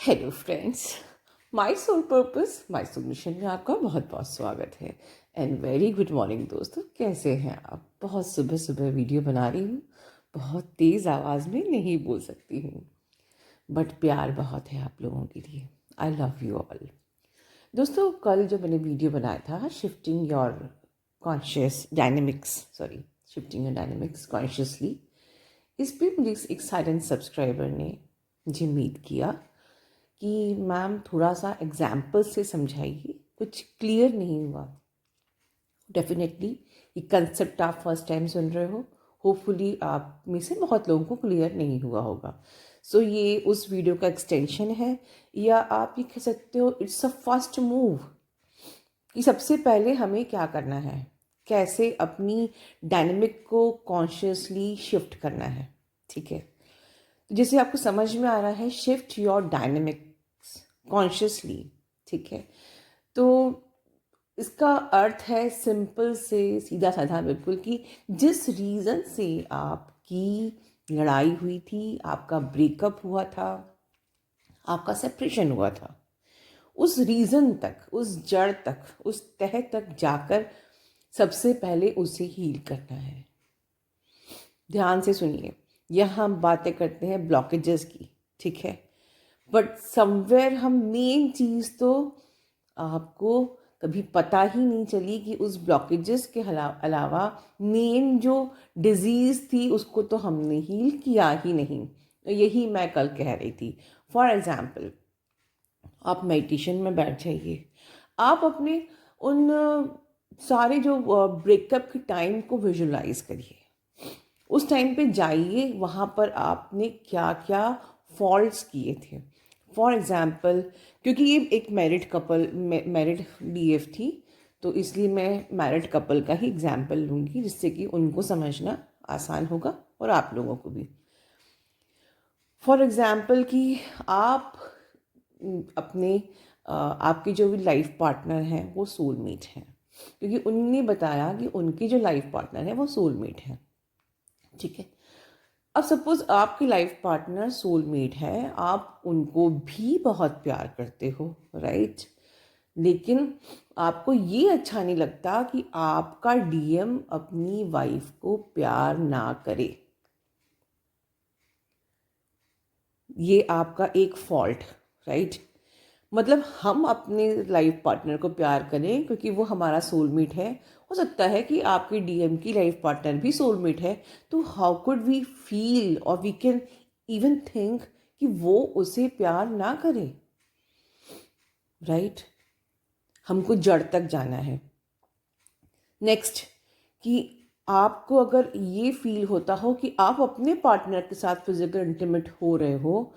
Hello friends, my soul purpose my soul mission में आपका बहुत बहुत स्वागत है। एंड वेरी गुड मॉर्निंग दोस्तों, कैसे हैं आप? बहुत सुबह सुबह वीडियो बना रही हूँ, बहुत तेज़ आवाज़ में नहीं बोल सकती हूँ, बट प्यार बहुत है आप लोगों के लिए। I love you all. दोस्तों, कल जो मैंने वीडियो बनाया था shifting your conscious dynamics shifting your dynamics consciously, इस पर मुझे एक साइलेंट सब्सक्राइबर ने मुझे मीट किया कि मैम थोड़ा सा एग्जाम्पल से समझाइए, कुछ क्लियर नहीं हुआ। डेफिनेटली ये कंसेप्ट आप फर्स्ट टाइम सुन रहे हो, होपफुली आप में से बहुत लोगों को क्लियर नहीं हुआ होगा। सो ये उस वीडियो का एक्सटेंशन है, या आप ये कह सकते हो इट्स अ फर्स्ट मूव कि सबसे पहले हमें क्या करना है, कैसे अपनी डायनेमिक को कॉन्शियसली शिफ्ट करना है। ठीक है, तो जैसे आपको समझ में आ रहा है, शिफ्ट योर डायनेमिक्स कॉन्शियसली। ठीक है, तो इसका अर्थ है सिंपल से सीधा साधा बिल्कुल कि जिस रीज़न से आपकी लड़ाई हुई थी, आपका ब्रेकअप हुआ था, आपका सेपरेशन हुआ था, उस रीज़न तक, उस जड़ तक, उस तह तक जाकर सबसे पहले उसे हील करना है। ध्यान से सुनिए, यहाँ हम बातें करते हैं ब्लॉकेजेस की, ठीक है, बट समवेयर हम मेन चीज़ तो आपको कभी पता ही नहीं चली कि उस ब्लॉकेजेस के अलावा मेन जो डिजीज़ थी उसको तो हमने हील किया ही नहीं। यही मैं कल कह रही थी। फॉर एग्ज़ाम्पल, आप मेडिटेशन में बैठ जाइए, आप अपने उन सारे जो ब्रेकअप के टाइम को विजुलाइज करिए, उस टाइम पे जाइए, वहाँ पर आपने क्या क्या फॉल्ट्स किए थे। फॉर एग्ज़ाम्पल, क्योंकि ये एक मैरिड डीएफ थी, तो इसलिए मैं मैरिड कपल का ही एग्जाम्पल लूँगी, जिससे कि उनको समझना आसान होगा और आप लोगों को भी। फॉर एग्ज़ाम्पल कि आप अपने आपके जो भी लाइफ पार्टनर हैं वो सोलमेट हैं, क्योंकि उन्होंने बताया कि उनकी जो लाइफ पार्टनर है वो सोलमेट है। ठीक है, अब सपोज आपकी लाइफ पार्टनर सोलमेट है, आप उनको भी बहुत प्यार करते हो, राइट? लेकिन आपको ये अच्छा नहीं लगता कि आपका डीएम अपनी वाइफ को प्यार ना करे। ये आपका एक फॉल्ट, राइट? मतलब हम अपने लाइफ पार्टनर को प्यार करें क्योंकि वो हमारा सोलमेट है, हो सकता है कि आपके डीएम की लाइफ पार्टनर भी सोलमेट है, तो हाउ कुड वी फील और वी कैन इवन थिंक कि वो उसे प्यार ना करे, राइट? हमको जड़ तक जाना है। नेक्स्ट, कि आपको अगर ये फील होता हो कि आप अपने पार्टनर के साथ फिजिकल इंटीमेट हो रहे हो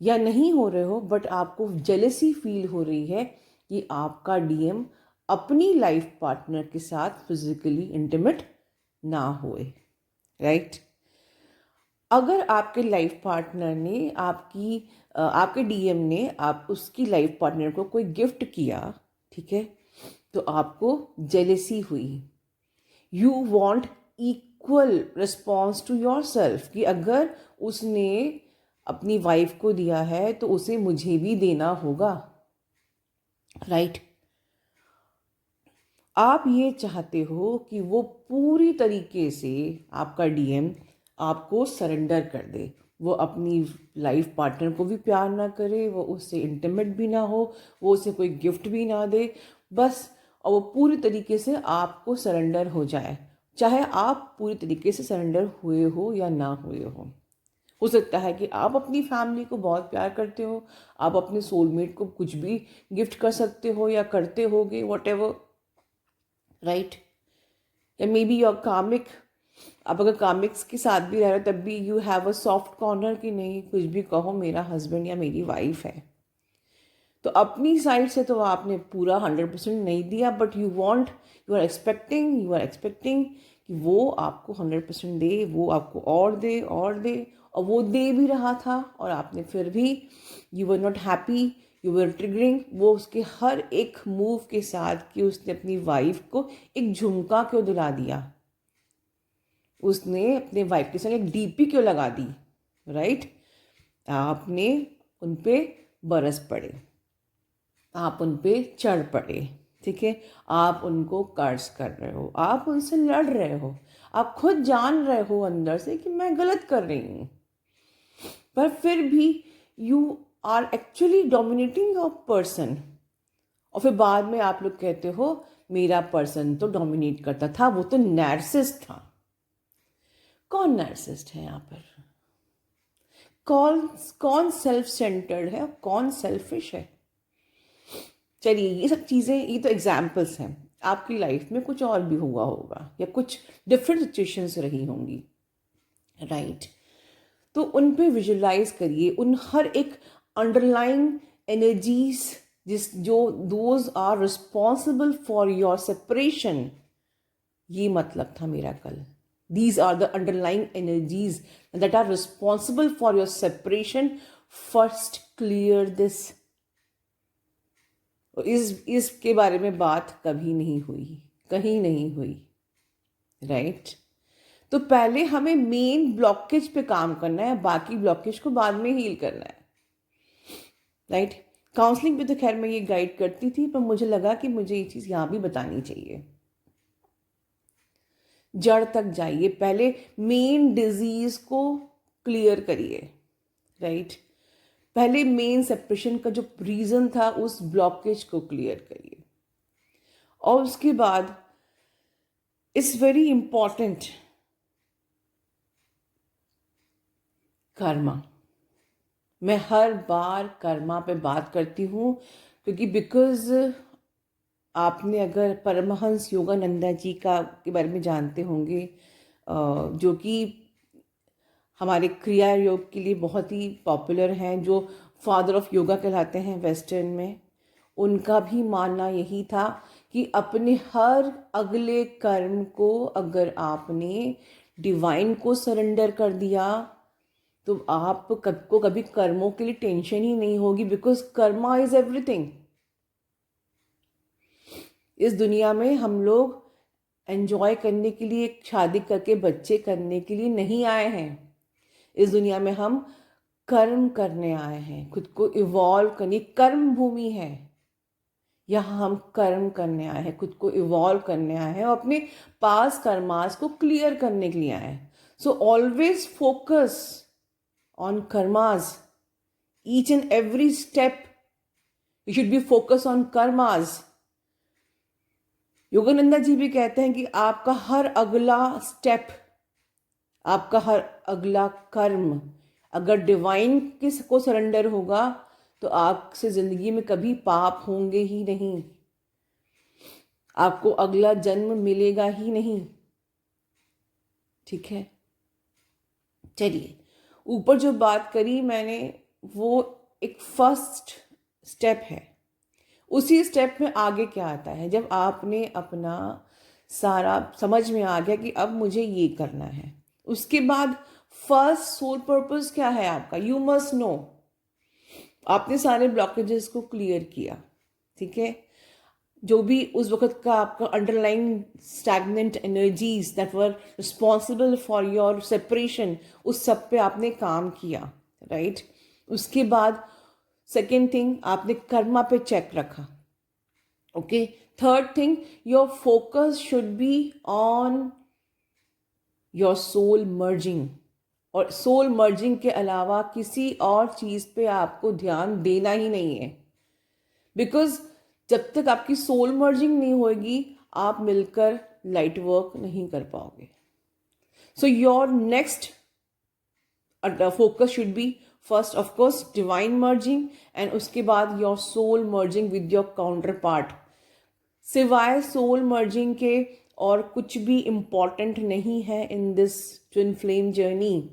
या नहीं हो रहे हो, बट आपको जेलसी फील हो रही है कि आपका डीएम अपनी लाइफ पार्टनर के साथ फिजिकली इंटीमेट ना होए, राइट? अगर आपके लाइफ पार्टनर ने आपके डीएम ने आप उसकी लाइफ पार्टनर को कोई गिफ्ट किया, ठीक है, तो आपको जेलसी हुई। You want equal response to yourself, कि अगर उसने अपनी वाइफ को दिया है तो उसे मुझे भी देना होगा, राइट? आप ये चाहते हो कि वो पूरी तरीके से आपका डीएम आपको सरेंडर कर दे, वो अपनी लाइफ पार्टनर को भी प्यार ना करे, वो उससे इंटीमेट भी ना हो, वो उसे कोई गिफ्ट भी ना दे, बस, और वो पूरी तरीके से आपको सरेंडर हो जाए, चाहे आप पूरी तरीके से सरेंडर हुए हो या ना हुए हो सकता है कि आप अपनी फैमिली को बहुत प्यार करते हो, आप अपने सोलमेट को कुछ भी गिफ्ट कर सकते हो या करते होगे, वॉट एवर, राइट? या मे बी योर कामिक, आप अगर कामिक्स के साथ भी रह रहे हो तब भी you have a soft corner कि नहीं, कुछ भी कहो, मेरा हस्बैंड या मेरी वाइफ है। तो अपनी साइड से तो आपने पूरा 100% नहीं दिया, बट यू आर एक्सपेक्टिंग कि वो आपको 100% दे, वो आपको और दे और दे, और वो दे भी रहा था, और आपने फिर भी you were not happy, you were triggering वो उसके हर एक मूव के साथ कि उसने अपनी वाइफ को एक झुमका क्यों दिला दिया, उसने अपने वाइफ के साथ एक डीपी क्यों लगा दी, राइट? आपने उन पे बरस पड़े, आप उन पे चढ़ पड़े, ठीक है, आप उनको कर्ज कर रहे हो, आप उनसे लड़ रहे हो, आप खुद जान रहे हो अंदर से कि मैं गलत कर रही हूँ, पर फिर भी you are actually dominating your person. और फिर बाद में आप लोग कहते हो मेरा पर्सन तो डोमिनेट करता था, वो तो नार्सिसिस्ट था। कौन नार्सिसिस्ट है यहाँ पर? कौन कौन सेल्फ सेंटर्ड है और कौन सेल्फिश है? चलिए, ये सब चीज़ें, ये तो एग्जाम्पल्स हैं, आपकी लाइफ में कुछ और भी हुआ होगा या कुछ डिफरेंट सिचुएशंस रही होंगी, राइट? तो उन पे विजुलाइज करिए, उन हर एक अंडरलाइंग एनर्जीज जो those are responsible for your separation. ये मतलब था मेरा कल। These are the underlying energies that are responsible for your separation. First clear this. इसके बारे में बात कभी नहीं हुई, कहीं नहीं हुई, राइट? तो पहले हमें मेन ब्लॉकेज पे काम करना है, बाकी ब्लॉकेज को बाद में हील करना है, राइट? काउंसलिंग पे तो खैर मैं ये गाइड करती थी, पर मुझे लगा कि मुझे ये चीज़ यहाँ भी बतानी चाहिए। जड़ तक जाइए, पहले मेन डिजीज को क्लियर करिए, राइट? पहले मेन सेपरेशन का जो रीज़न था उस ब्लॉकेज को क्लियर करिए, और उसके बाद इट्स वेरी इंपॉर्टेंट कर्मा। मैं हर बार कर्मा पे बात करती हूँ क्योंकि बिकॉज आपने अगर परमहंस योगानंदा जी का के बारे में जानते होंगे, जो कि हमारे क्रिया योग के लिए बहुत ही पॉपुलर हैं, जो फादर ऑफ योगा कहलाते हैं वेस्टर्न में। उनका भी मानना यही था कि अपने हर अगले कर्म को अगर आपने डिवाइन को सरेंडर कर दिया तो आपको कभी कर्मों के लिए टेंशन ही नहीं होगी, बिकॉज कर्मा इज एवरीथिंग। इस दुनिया में हम लोग एंजॉय करने के लिए, शादी करके बच्चे करने के लिए नहीं आए हैं। इस दुनिया में हम कर्म करने आए हैं, खुद को इवॉल्व करने। कर्म भूमि है, यहाँ हम कर्म करने आए हैं, खुद को इवॉल्व करने आए हैं और अपने पास कर्मास को क्लियर करने के लिए आए हैं। So always focus on karmas, each and every step you should be focus on karmas. Yogananda ji भी कहते हैं कि आपका हर अगला स्टेप, आपका हर अगला कर्म अगर डिवाइन को सरेंडर होगा तो आपसे जिंदगी में कभी पाप होंगे ही नहीं, आपको अगला जन्म मिलेगा ही नहीं, ठीक है? चलिए, ऊपर जो बात करी मैंने वो एक फर्स्ट स्टेप है। उसी स्टेप में आगे क्या आता है, जब आपने अपना सारा समझ में आ गया कि अब मुझे ये करना है, उसके बाद फर्स्ट सोल पर्पस क्या है आपका, यू मस्ट नो। आपने सारे ब्लॉकेजेस को क्लियर किया, ठीक है? जो भी उस वक्त का आपका underlying stagnant energies that were responsible for your separation, उस सब पे आपने काम किया, राइट? उसके बाद सेकेंड थिंग, आपने कर्मा पे चेक रखा, okay? Third thing, your focus should be on your soul merging, और सोल मर्जिंग के अलावा किसी और चीज़ पे आपको ध्यान देना ही नहीं है, बिकॉज जब तक आपकी सोल मर्जिंग नहीं होगी आप मिलकर लाइट वर्क नहीं कर पाओगे। So your next focus should be first of course divine merging, and उसके बाद your soul merging with your counterpart. सिवाय सोल मर्जिंग के और कुछ भी इम्पॉर्टेंट नहीं है in this twin flame journey,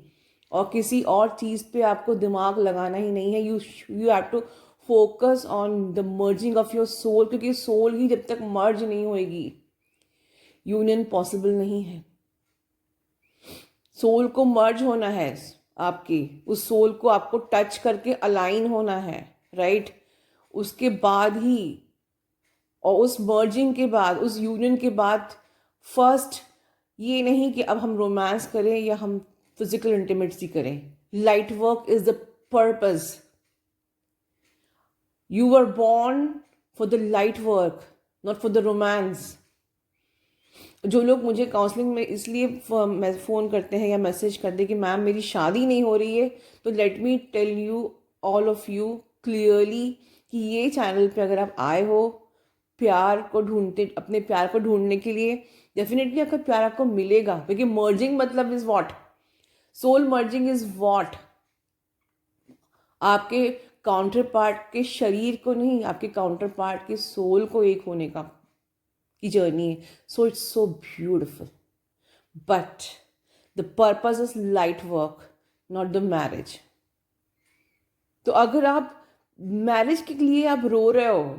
और किसी और चीज़ पे आपको दिमाग लगाना ही नहीं है। You have to focus on the merging of your soul, क्योंकि सोल ही जब तक मर्ज नहीं होएगी यूनियन पॉसिबल नहीं है। सोल को मर्ज होना है, आपकी उस सोल को आपको टच करके अलाइन होना है, राइट? उसके बाद ही, और उस मर्जिंग के बाद, उस यूनियन के बाद फर्स्ट ये नहीं कि अब हम रोमांस करें या हम फिजिकल इंटीमेसी करें। Light work is the purpose. You were born for the light work, not for the romance. जो लोग मुझे काउंसलिंग में इसलिए फ़ोन करते हैं या मैसेज करते हैं कि मैम मेरी शादी नहीं हो रही है, तो let me tell you all of you clearly कि ये चैनल पे अगर आप आए हो प्यार को ढूंढते, अपने प्यार को ढूंढने के लिए, डेफिनेटली आपका प्यार आपको मिलेगा. क्योंकि मर्जिंग मतलब is what, soul merging is what, आपके काउंटर पार्ट के शरीर को नहीं, आपके काउंटर पार्ट के सोल को एक होने का की जर्नी है. So it's so beautiful, but the purpose is light work, not the marriage. तो अगर आप मैरिज के लिए आप रो रहे हो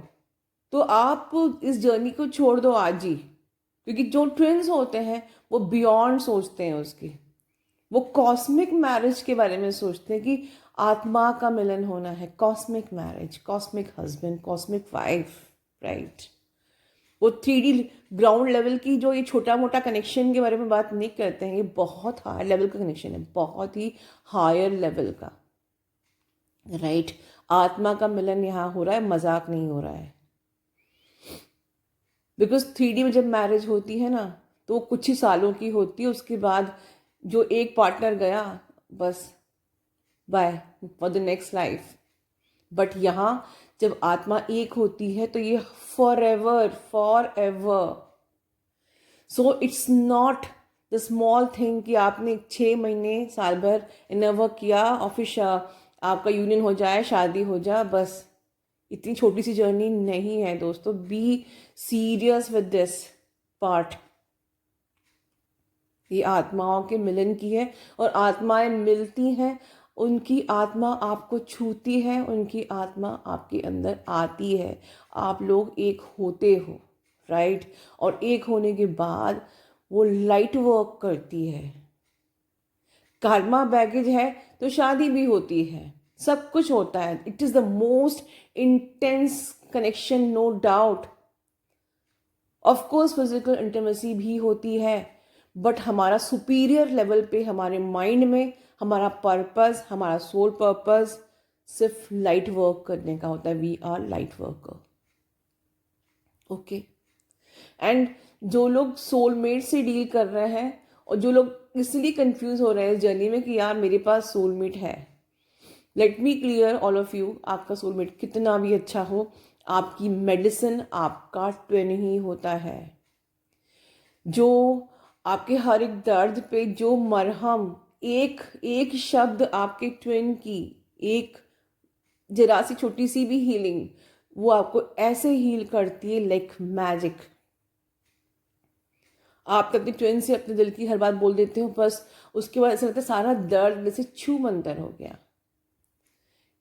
तो आप इस जर्नी को छोड़ दो आज ही. क्योंकि जो ट्विन्स होते हैं वो बियॉन्ड सोचते हैं उसकी, वो कॉस्मिक मैरिज के बारे में सोचते हैं कि आत्मा का मिलन होना है. Cosmic marriage, cosmic husband, cosmic wife, right. वो 3D ग्राउंड लेवल की जो ये छोटा मोटा कनेक्शन के बारे में बात नहीं करते हैं, ये बहुत हाई लेवल का कनेक्शन है, बहुत ही हायर लेवल का, राइट. आत्मा का मिलन यहाँ हो रहा है, मजाक नहीं हो रहा है. बिकॉज 3D में जब मैरिज होती है ना तो वो कुछ ही सालों की होती है, उसके बाद जो एक पार्टनर गया बस bye for the next life. But यहाँ जब आत्मा एक होती है तो ये forever, forever. So it's not the small thing कि आपने 6 महीने साल भर इनर किया और फिर आपका यूनियन हो जाए, शादी हो जाए, बस. इतनी छोटी सी जर्नी नहीं है दोस्तों. Be serious with this part. ये आत्माओं के मिलन की है और आत्माएं मिलती हैं, उनकी आत्मा आपको छूती है, उनकी आत्मा आपके अंदर आती है, आप लोग एक होते हो, राइट. और एक होने के बाद वो लाइट वर्क करती है. कर्मा बैगेज है तो शादी भी होती है, सब कुछ होता है. It is the most intense connection, no doubt. Of course physical intimacy भी होती है, बट हमारा सुपीरियर लेवल पे हमारे माइंड में हमारा पर्पस, हमारा सोल पर्पस सिर्फ लाइट वर्क करने का होता है. We are light worker, okay. And जो लोग सोलमेट से डील कर रहे हैं और जो लोग इसलिए कंफ्यूज हो रहे हैं इस जर्नी में कि यार मेरे पास सोलमेट है, let me clear all of you, आपका सोलमेट कितना भी अच्छा हो, आपकी मेडिसिन आपका ट्विन ही होता है. जो आपके हर एक दर्द पे जो मरहम, एक एक शब्द आपके ट्विन की, एक जरा सी छोटी सी भी हीलिंग, वो आपको ऐसे हील करती है लाइक मैजिक. आप अपने ट्विन से अपने दिल की हर बात बोल देते हो, बस उसके बाद ऐसा लगता है सारा दर्द जैसे छू मंतर हो गया.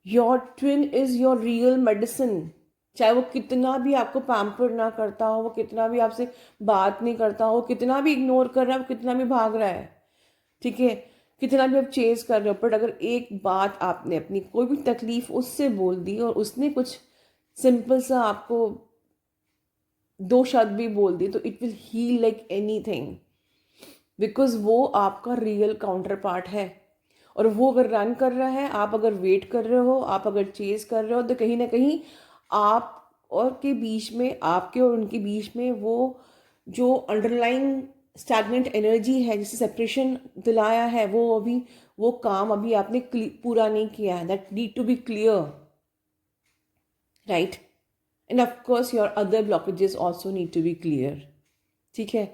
Your twin is your real medicine. चाहे वो कितना भी आपको पैम्पर ना करता हो, वो कितना भी आपसे बात नहीं करता हो, कितना भी इग्नोर कर रहा है, कितना भी भाग रहा है, ठीक है, कितना भी आप चेज कर रहे हो, बट अगर एक बात आपने अपनी कोई भी तकलीफ उससे बोल दी और उसने कुछ सिंपल सा आपको 2 शब्द भी बोल दी, तो it will heal like anything. Because वो आपका रियल काउंटर पार्ट है. और वो अगर रन कर रहा है, आप अगर वेट कर रहे हो, आप अगर चेज कर रहे हो, तो कहीं ना कहीं आप और के बीच में, आपके और उनके बीच में वो जो अंडरलाइंग स्टैग्नेंट एनर्जी है जिसे सेपरेशन दिलाया है, वो अभी वो काम अभी आपने पूरा नहीं किया है. That need to be clear, right. And of course your other blockages also need to be clear, ठीक है.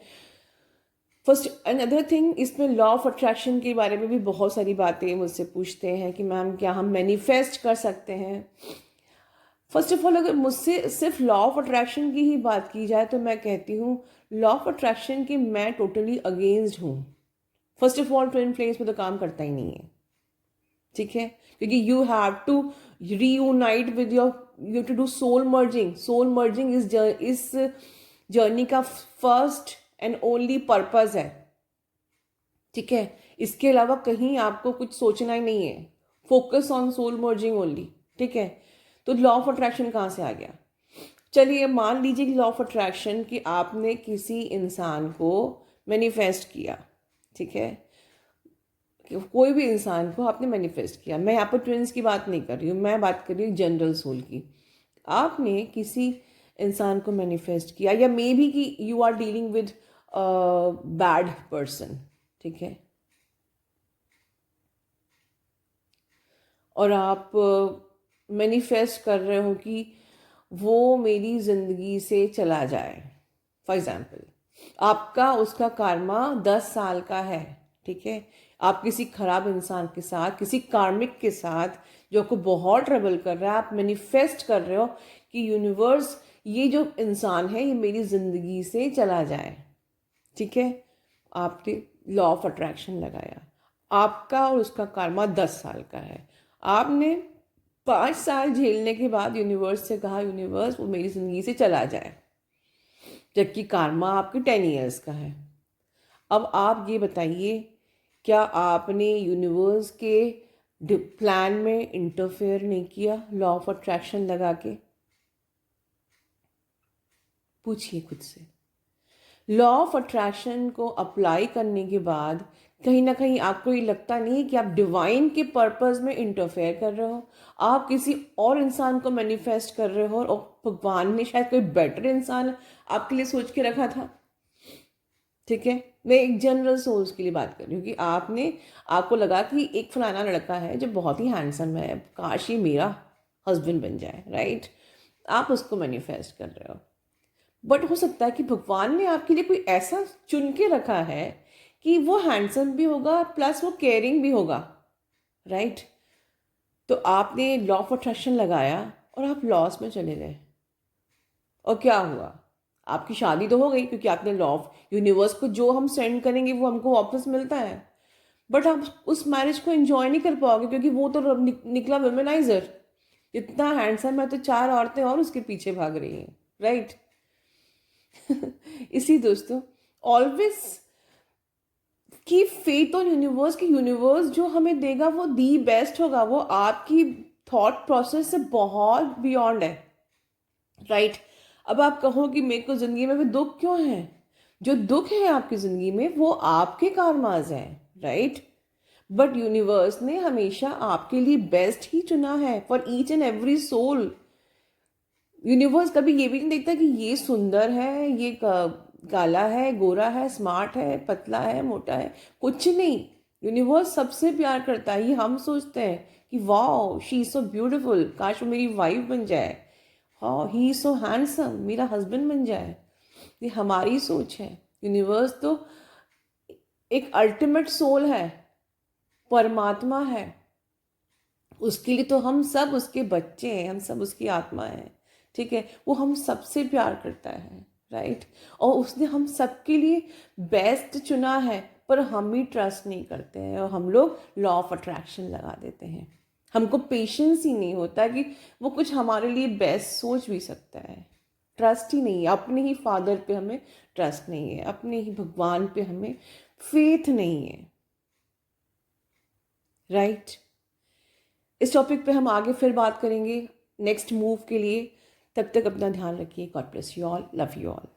फर्स्ट अनदर थिंग, इसमें लॉ ऑफ अट्रैक्शन के बारे में भी बहुत सारी बातें मुझसे पूछते हैं कि मैम क्या हम मैनिफेस्ट कर सकते हैं. फर्स्ट ऑफ ऑल, अगर मुझसे सिर्फ लॉ ऑफ अट्रैक्शन की ही बात की जाए तो मैं कहती हूँ लॉ ऑफ अट्रैक्शन की मैं टोटली अगेंस्ट हूँ. First of all twin flames में तो काम करता ही नहीं है, ठीक है. क्योंकि you have to reunite with your, you have to do soul merging. Soul merging इस जर्नी का फर्स्ट एंड ओनली पर्पज है, ठीक है. इसके अलावा कहीं आपको कुछ सोचना ही नहीं है. Focus on soul merging only, ठीक है. तो लॉ ऑफ अट्रैक्शन कहाँ से आ गया? चलिए मान लीजिए कि लॉ ऑफ अट्रैक्शन कि आपने किसी इंसान को मैनिफेस्ट किया, ठीक है, कि कोई भी इंसान को आपने मैनिफेस्ट किया. मैं यहाँ पर ट्विंस की बात नहीं कर रही हूँ, मैं बात कर रही हूँ जनरल सोल की. आपने किसी इंसान को मैनिफेस्ट किया, या मे बी कि you are dealing with bad person, ठीक है, और आप मैनिफेस्ट कर रहे हो कि वो मेरी ज़िंदगी से चला जाए। फॉर एग्ज़ाम्पल, आपका उसका कार्मा 10 साल का है, ठीक है, आप किसी खराब इंसान के साथ, किसी कार्मिक के साथ जो आपको बहुत ट्रबल कर रहा है, आप मैनिफेस्ट कर रहे हो कि यूनिवर्स, ये जो इंसान है ये मेरी ज़िंदगी से चला जाए, ठीक है। आपने लॉ ऑफ अट्रैक्शन लगाया, आपका और उसका कार्मा 10 साल का है। आपने 5 साल झेलने के बाद यूनिवर्स से कहा, यूनिवर्स वो मेरी ज़िंदगी से चला जाए, जबकि कार्मा आपके 10 ईयर्स का है। अब आप ये बताइए, क्या आपने यूनिवर्स के प्लान में इंटरफेयर नहीं किया लॉ ऑफ अट्रैक्शन लगा के? पूछिए खुद से। लॉ ऑफ अट्रैक्शन को अप्लाई करने के बाद कहीं ना कहीं आपको ये लगता नहीं है कि आप डिवाइन के पर्पस में इंटरफेयर कर रहे हो? आप किसी और इंसान को मैनिफेस्ट कर रहे हो और भगवान ने शायद कोई बेटर इंसान आपके लिए सोच के रखा था, ठीक है। मैं एक जनरल सोल्स के लिए बात कर रही हूँ कि आपको लगा कि एक फलाना लड़का है जो बहुत ही हैंडसम है, काश ये मेरा हस्बैंड बन जाए, राइट। आप उसको मैनिफेस्ट कर रहे हो, बट हो सकता है कि भगवान ने आपके लिए कोई ऐसा चुन के रखा है कि वो हैंडसम भी होगा प्लस वो केयरिंग भी होगा, राइट। तो आपने लॉ ऑफ अट्रैक्शन लगाया और आप लॉस में चले गए, और क्या हुआ? आपकी शादी तो हो गई, क्योंकि आपने लॉ ऑफ यूनिवर्स को जो हम सेंड करेंगे वो हमको वापस मिलता है, बट आप उस मैरिज को एंजॉय नहीं कर पाओगे, क्योंकि वो तो निकला वुमेनाइजर। इतना हैंडसम है तो 4 औरतें और उसके पीछे भाग रही हैं, राइट। इसी दोस्तों, ऑलवेज की फेथ ऑन यूनिवर्स, की यूनिवर्स जो हमें देगा वो दी बेस्ट होगा, वो आपकी थॉट प्रोसेस से बहुत बियॉन्ड है, राइट। अब आप कहो कि मेरे को जिंदगी में भी दुख क्यों है? जो दुख है आपकी जिंदगी में वो आपके कार्माज हैं, राइट। बट यूनिवर्स ने हमेशा आपके लिए बेस्ट ही चुना है for each and every soul. Universe कभी ये भी नहीं देखता कि ये सुंदर है, ये काला है, गोरा है, स्मार्ट है, पतला है, मोटा है, कुछ नहीं। यूनिवर्स सबसे प्यार करता है। ये हम सोचते हैं कि wow she is so beautiful, काश वो मेरी वाइफ बन जाए, हाँ ही इज सो हैंडसम, मेरा हस्बैंड बन जाए। ये हमारी सोच है। यूनिवर्स तो एक अल्टीमेट सोल है, परमात्मा है, उसके लिए तो हम सब उसके बच्चे हैं, हम सब उसकी आत्मा है, ठीक है। वो हम सबसे प्यार करता है, राइट। और उसने हम सबके लिए बेस्ट चुना है, पर हम ही ट्रस्ट नहीं करते हैं और हम लोग लॉ ऑफ अट्रैक्शन लगा देते हैं। हमको पेशेंस ही नहीं होता कि वो कुछ हमारे लिए बेस्ट सोच भी सकता है। ट्रस्ट ही नहीं है, अपने ही फादर पे हमें ट्रस्ट नहीं है, अपने ही भगवान पे हमें फेथ नहीं है, राइट। इस टॉपिक पे हम आगे फिर बात करेंगे नेक्स्ट मूव के लिए। तब तक अपना ध्यान रखिए। God bless you all, love you all.